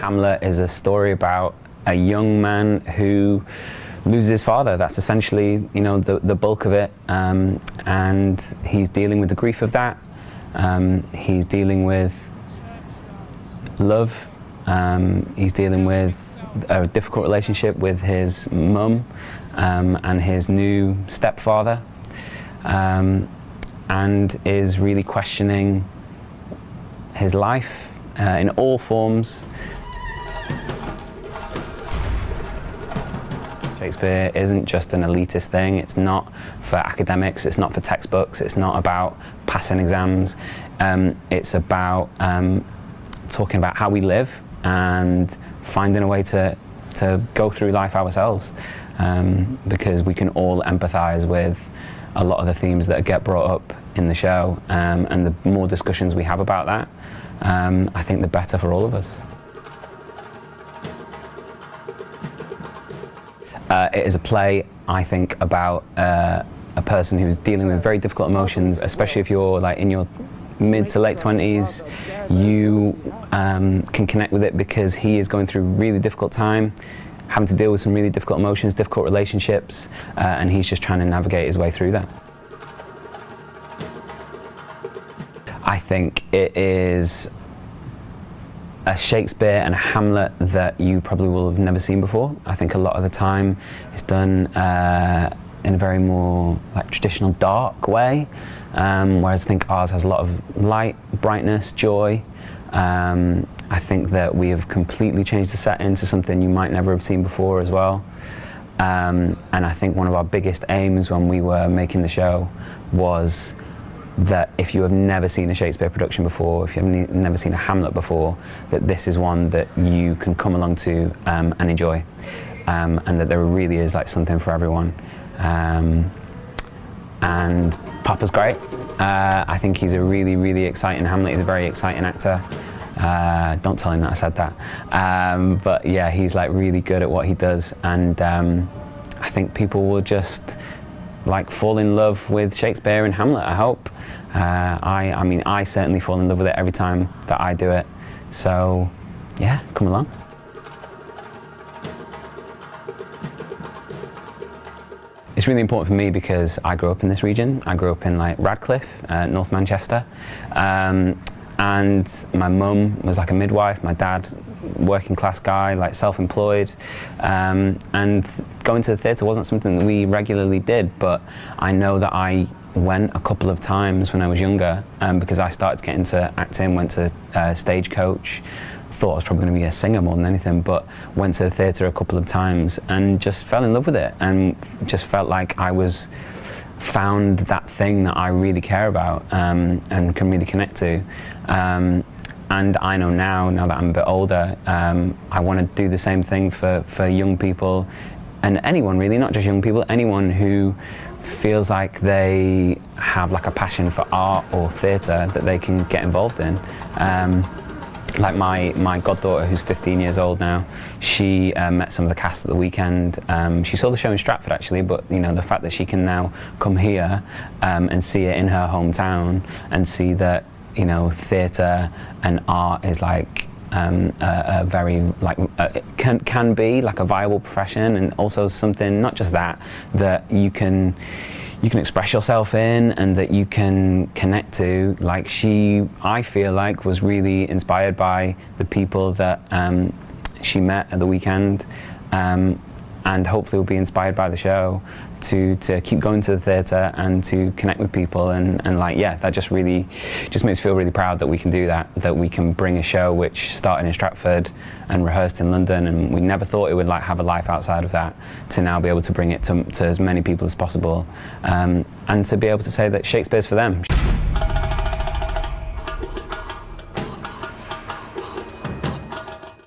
Hamlet is a story about a young man who loses his father. That's essentially, the bulk of it, and he's dealing with the grief of that. He's dealing with love. He's dealing with a difficult relationship with his mum and his new stepfather, and is really questioning his life in all forms. Shakespeare isn't just an elitist thing. It's not for academics, it's not for textbooks, it's not about passing exams. It's about talking about how we live and finding a way to go through life ourselves, because we can all empathise with a lot of the themes that get brought up in the show, and the more discussions we have about that, I think the better for all of us. It is a play, I think, about a person who's dealing with very difficult emotions, especially if you're like in your mid to late 20s. You can connect with it because he is going through a really difficult time, having to deal with some really difficult emotions, difficult relationships, and he's just trying to navigate his way through that. I think it is a Shakespeare and a Hamlet that you probably will have never seen before. I think a lot of the time it's done in a very more traditional dark way, whereas I think ours has a lot of light, brightness, joy. I think that we have completely changed the setting to something you might never have seen before as well. And I think one of our biggest aims when we were making the show was that if you have never seen a Shakespeare production before, if you have never seen a Hamlet before, that this is one that you can come along to and enjoy, and that there really is something for everyone. And Papa's great. I think he's a really, really exciting Hamlet. He's a very exciting actor. Don't tell him that I said that. But yeah, he's really good at what he does, and I think people will just fall in love with Shakespeare and Hamlet, I hope. I mean, I certainly fall in love with it every time that I do it. So, yeah, come along. It's really important for me because I grew up in this region. I grew up in Radcliffe, North Manchester. And my mum was a midwife, my dad, working class guy, self-employed. And going to the theatre wasn't something that we regularly did, but I know that I went a couple of times when I was younger, because I started to get into acting, went to Stagecoach, thought I was probably going to be a singer more than anything, but went to the theatre a couple of times and just fell in love with it, and just felt like I found that thing that I really care about, and can really connect to. And I know now that I'm a bit older, I want to do the same thing for young people, and anyone really, not just young people, anyone who feels like they have a passion for art or theatre that they can get involved in. My goddaughter, who's 15 years old now, she met some of the cast at the weekend. She saw the show in Stratford actually, but the fact that she can now come here and see it in her hometown and see that theatre and art is a very can be a viable profession, and also something not just that you can express yourself in and that you can connect to. She, I feel was really inspired by the people that she met at the weekend, and hopefully will be inspired by the show to keep going to the theatre and to connect with people, and that just makes me feel really proud that we can do that we can bring a show which started in Stratford and rehearsed in London, and we never thought it would have a life outside of that, to now be able to bring it to as many people as possible, and to be able to say that Shakespeare's for them.